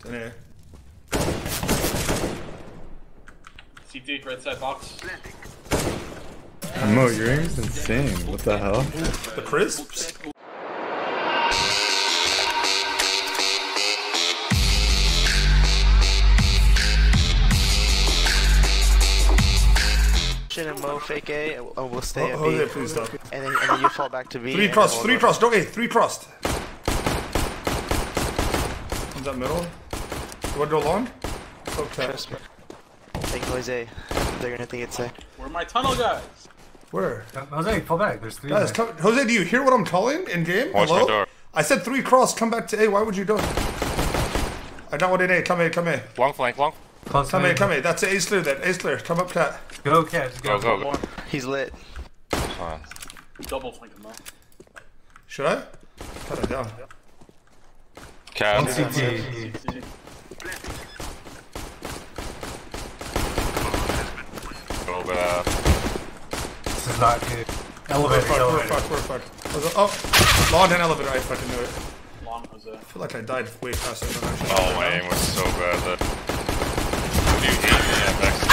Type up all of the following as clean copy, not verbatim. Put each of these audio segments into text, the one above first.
In here. CT, right side box. Mo, your aim's insane. What the hell? The crisps? And Mo fake A, and we'll stay at B. Jose, please stop. And then you fall back to B. 3 cross, 3 cross, don't A, 3 crossed. One's that middle. You wanna go long? Okay. I think Jose, they're gonna think it's A. Where are my tunnel guys? Where? Jose, fall back. There's 3 Guys, come, Jose, do you hear what I'm calling in game? Watch Hello? my door. I said 3 cross, come back to A, why would you do it? I got one in A, come A, come A. Long flank, long. Come A, come A, that's A's clear then, A's clear, come up cat. Go, Cat. Go, go, go. He's lit. Fine. Double flank him though. Should I? Cut it down. Cat. CT. Go back. This is not good. Elevator, We're elevator. fucked. Oh, long and elevator, I fucking knew it. Long Jose. I feel like I died way faster than I should. Oh, my aim was so bad that. What do you hate me at next?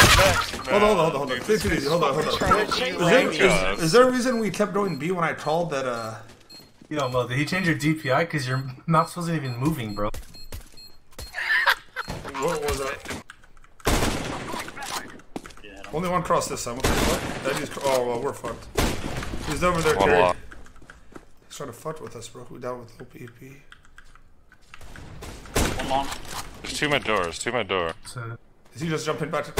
Hold on. Take it easy. Hold on. Is there a reason we kept going B when I called that, Yo, Mo, did he change your DPI? Because your mouse wasn't even moving, bro. what was that? Yeah, Only one cross this time. What the fuck? That is, oh, well, we're fucked. He's over there, One Terry. long. He's trying to fuck with us, bro. We down with OPP. one long. There's 2 mid doors, 2 mid door. So, Is he just jumping back to...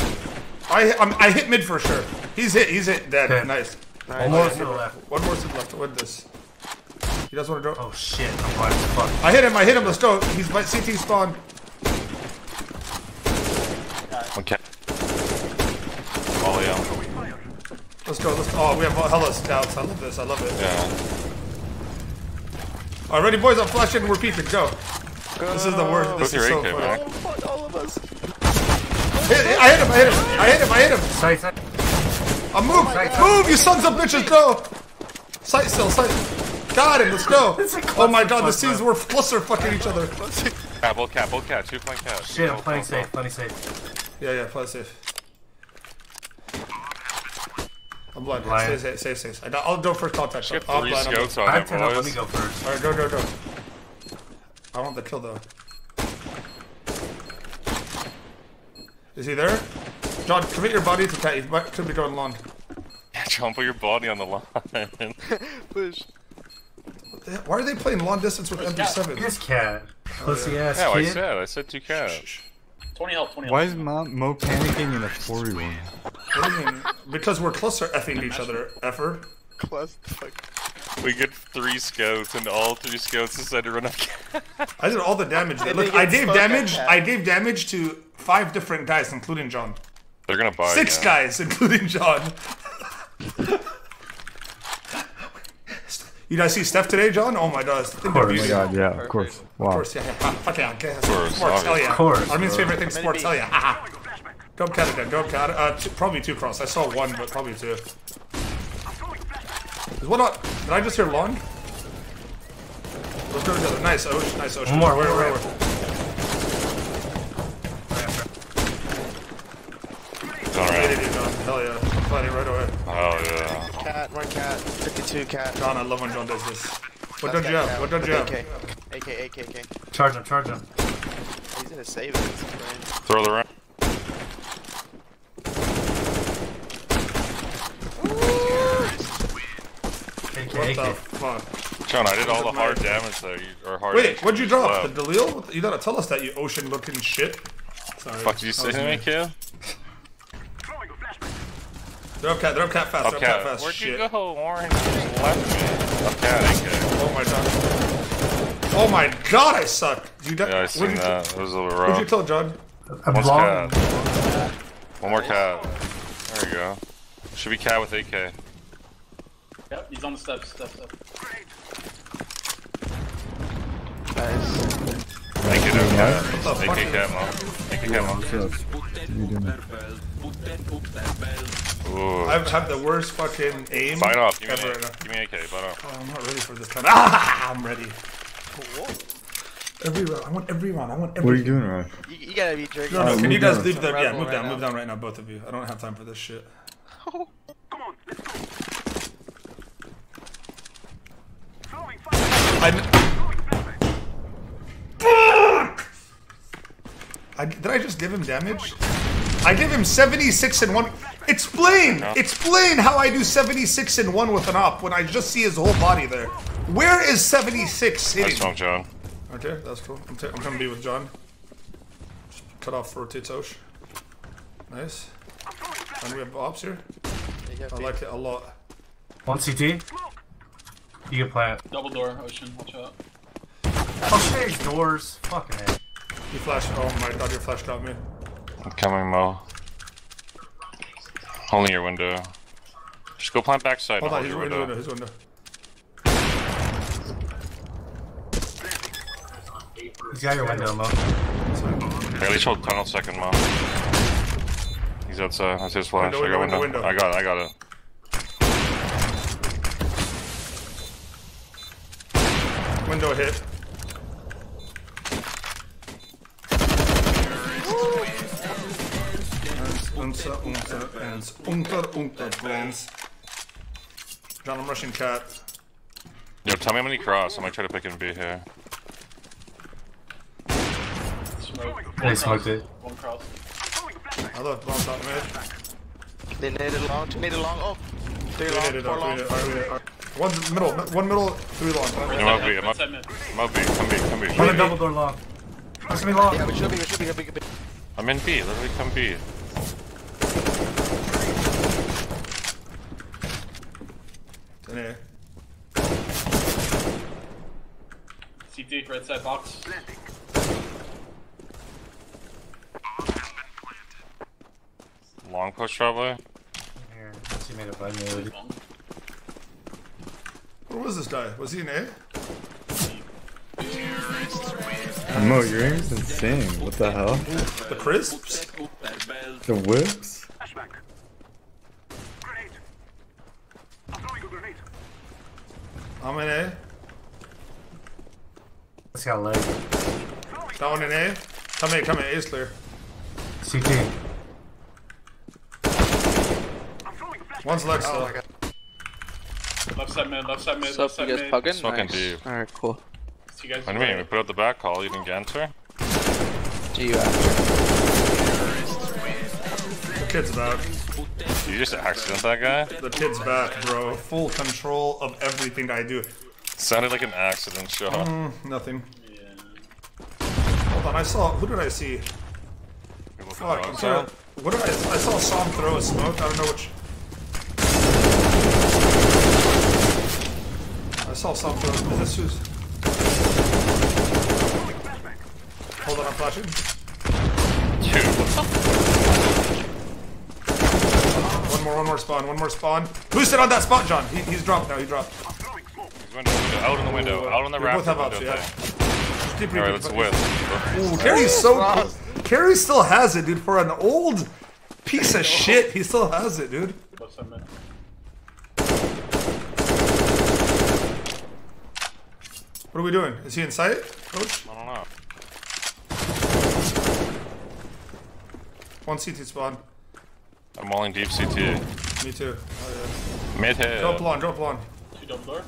I hit mid for sure. He's hit. Dead. Okay. Nice. one more to the left. One more to the left to win this. He doesn't want to go. Oh shit, I'm blind as fuck. I hit him, let's go. He's by CT spawn. One cat. Volley out. Let's go. Oh, we have hella scouts. I love this. I love it. Yeah. Alright, ready, boys. I'm flashing. We're peeking. Go. This is the worst. This Put is your so AK funny. back. Fuck all of us. I hit him. Sight, sight. Move, you sons of bitches. Go. Sight still. Got him. Let's go. Oh my god, the scenes were cluster fucking each other. Cat, both cat. 2 flank cat. Shit, I'm playing safe, plenty safe. Yeah, play safe. I'm blind. Blind. Safe. I'll go first contact. Get I'm 3 blind. scouts I on have it, 10 up, let me boys. go first. Alright, go. I want the kill though. Is he there? John, commit your body to cat. You could be going long. John, put your body on the line. Push. Why are they playing long distance with MP7? This cat. Pussy ass Yeah, kid. I said 2 cats. 20 health, 20 health. Why is Mo panicking in a 4v1? What do you mean? Because we're cluster effing each other, effort. We get 3 scouts, and all 3 scouts decided to run up cat. I did all the damage. And Look, they I get gave stuck damage. at I gave damage to 5 different guys, including John. They're gonna buy 6 guys, including John. You guys see Steph today, John? Oh my god. Of course. Oh my god, yeah, of course. Wow. Of course, yeah. Fuck yeah, okay. course, Sports, hell yeah. Of course, Armin's bro. favorite thing, sports, hell yeah. Haha. Go cat again, go cat. Probably 2 cross. I saw 1, but probably 2. Is one up? Did I just hear long? Let's go together. Nice, Ocean. Nice, Ocean. One more, Where? Alright. John. Hell yeah. I'm planning right away. Oh, yeah. Cat, one cat. 52 cat. John, I love when John does this. What Last don't you cat, have? What cat. don't you have? AK. Charge him. He's gonna save it. It's fine. Throw the round. What the AK. fuck? John, I did all the hard damage there. Wait, what'd you drop? The Dalil? You gotta tell us that, you ocean-looking shit. Sorry. Fuck, did you say to me, kid? Drop cat fast, Up cat. Where'd you go, Warren? You just left me. Up cat, AK. Oh my god. Oh my god, I suck. Yeah, I seen that. It was a little bit What'd you rough. tell John? I'm One's long. cat. One more cat. There you go. Should be cat with AK. Yep, he's on the steps. Nice. Make it a cat. What the AK fuck? cat, mom. AK cat, mom. You doing? Ooh. I have the worst fucking aim Fight off. Give me ever. an AK. Give me AK. Fight off. Oh, I'm not ready for this time. Ah, I'm ready. Every round. I want every round. I want every. What are you doing, Raj? You gotta be jerking. No, can you guys leave the? Red Yeah, Bull move right down. now. Move down right now, both of you. I don't have time for this shit. Did I just give him damage? I give him 76 and 1. Explain! Explain how I do 76 and 1 with an op when I just see his whole body there. Where is 76 hitting? Nice smoke, John. Okay, that's cool. I'm gonna be with John. Just cut off rotate Tosh. Nice. And we have ops here. I like it a lot. One CT. You can plant. Double door, Ocean, watch out. Oh, shit, doors. Fucking A. You flashed. Oh my god, your flash got me. I'm coming, Mo. Holding your window. Just go plant backside. Hold and on, hold he's your window, window. his window. He's got your window, Mo. At least hold tunnel second, Mo. He's outside. That's his flash. Window, I got window. window. I got it. I got it. Window hit. Unter, friends. John, I'm rushing cat. Yo, tell me how many cross. I might try to pick and B here. Smoke. They smoked it. One cross. I love bomb top mid. They naded long, two naded long. Oh, three We long, did it, four long. One middle, 3 long. I'm up B. I'm up. Right side mid. I'm up B. Come B. Come B. One a double door long. That's gonna be long. Yeah, we should be. I'm in B. Literally come B. Yeah. CT, right side box. Long push probably. Here, she made a button move. Where was this guy? Was he an A? Mo, your aim's insane. What the hell? The crisps? The whips? I'm in A. It's got leg. That one in A. Come in. A's clear. CT. One's leg Oh still. my god. Left side mid, left side mid, What's left up, side you guys mid. pugging? Smoking Nice. deep. Alright, cool. See you guys. What do you mean? We put out the back call. You didn't answer? See you after. The kid's back. You just accident that guy? The kid's back, bro. Full control of everything I do. Sounded like an accident shot. Nothing. Yeah. Hold on, I saw. Who did I see? Fuck. I'm trying. What did I saw Sam throw a smoke. I don't know which. I saw Sam throw. Is this who's? Hold on, I'm flashing. Dude, what the One more spawn. Who's it on that spot, John? He's dropped now. He dropped. window, out in the window, out on the We both rafter have outs, window yeah. thing. Keep Alright, let's whip. Ooh, Carrie's so cool. Carrie still has it, dude. For an old piece of shit, he still has it, dude. Left side mid. What are we doing? Is he in sight, coach? I don't know. One CT spawn. I'm walling deep CT. Me too. Oh, Mid yeah. hit. Drop long. Two double door.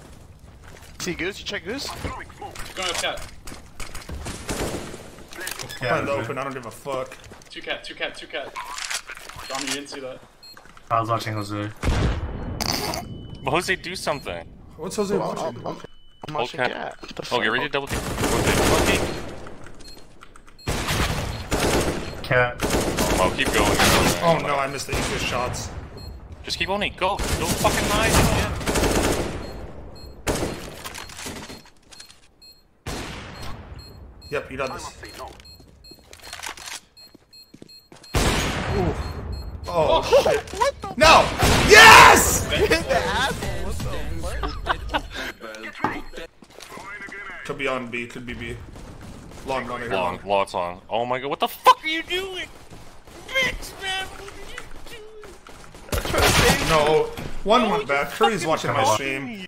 See Goose? You check Goose? Going up cat. Find the open. I don't give a fuck. Two cat. John, you didn't see that. I was watching Jose. Well, Jose, do something. What's Jose watching? I'm watching Okay. cat. What the Oh, fuck? get ready to double team. Double team. Cat. Oh, keep going. Oh no, I missed the easiest shots. Just keep owning. Go. Don't fucking hide. Yep, you got this. Ooh. Oh, shit. No! Yes! Could be on B, could be B. Long. Long. Lots on. Oh my god, what the fuck are you doing? Bitch, man. What are you doing? No, one went back. Curry's watching my stream.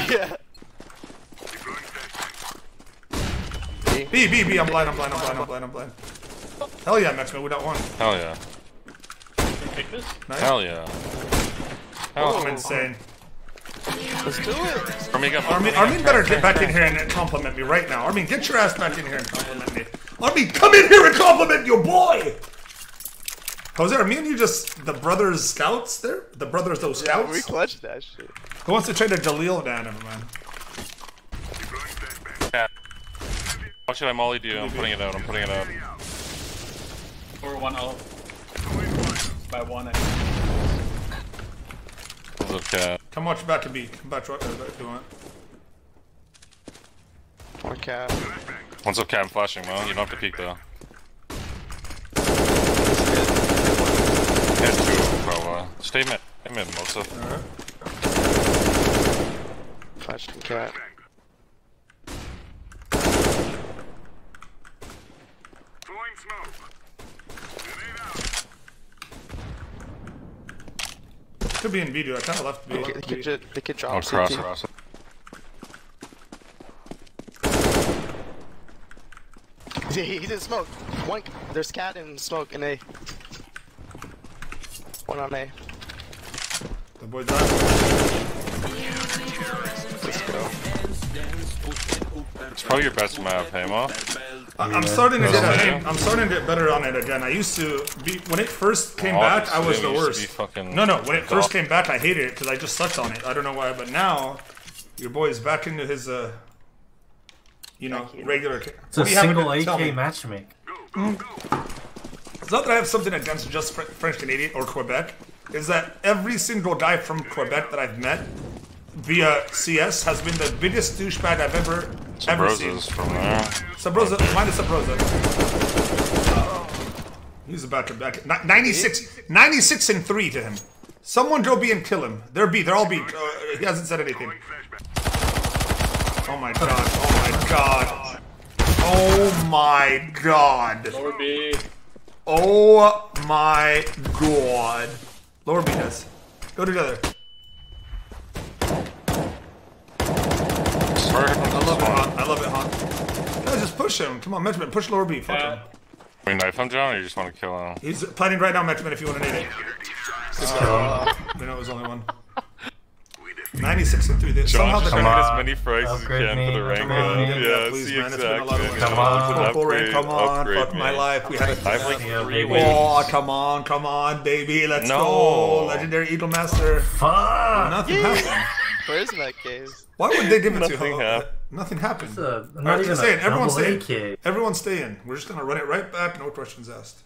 Yeah. B. I'm blind. Hell yeah, Maxman, we got one. Hell yeah. Take this? Nice. Hell yeah. Hell I'm insane. Let's do it. Armin better get back in here and compliment me right now. Armin, get your ass back in here and compliment me. Armin, come in here and compliment your boy! Jose, are me and you just the brothers scouts there? The brothers those scouts? Yeah, we clutched that shit. Who wants to trade a Jaleel down him, man? Yeah. What should I molly do? I'm putting it out. Or 1-0. By 1, I think. Okay. Come watch back and B. Come back if you want. One cap. One's up cam flashing, Mo. You don't have to peek though. There's 2 of them, probably. Stay mid, Mosa. Flashed and cap. Could be in video. I kind of left B. They could drop. I'll cross CT. it. He's in smoke. One. There's cat in smoke in A. One on A. The boy died. Let's go. It's probably your best map, hey Mo? I'm starting to get I'm starting to get better on it again. I used to be when it first came back. I was the worst. No, when it first came back, I hated it because I just sucked on it. I don't know why, but now your boy is back into his regular. It's a single AK matchmake. It's not that I have something against just French Canadian or Quebec. Is that every single guy from Quebec that I've met via CS has been the biggest douchebag I've ever seen. From there. Sabrosa, minus Sabrosa. He's about to back. 96 and 3 to him. Someone go B and kill him. They're B. They're all B. He hasn't said anything. Oh my god. Oh my god. Lower B. Oh my god. Lower B does. Go together. I love it, Hon. Guys, just push him. Come on, Metchman, push lower B. Fuck him. We knife him, John, or you just want to kill him? He's planning right now, Metchman, if you want to nade it. We know it was only one. 96 and 3. Somehow the John, as many fries as you can for the rank. Come on, please, man. It's been a lot of work. Come on, fuck my life. We had a I have like 3 wins. Oh, come on, baby. Let's go. Legendary Eagle Master. Fuck! Nothing happened. Where's that case? Why would they give it to Nothing you? happened. Nothing happened. Not even stay in. Everyone double stay AK. in. Everyone stay in. We're just gonna run it right back. No questions asked.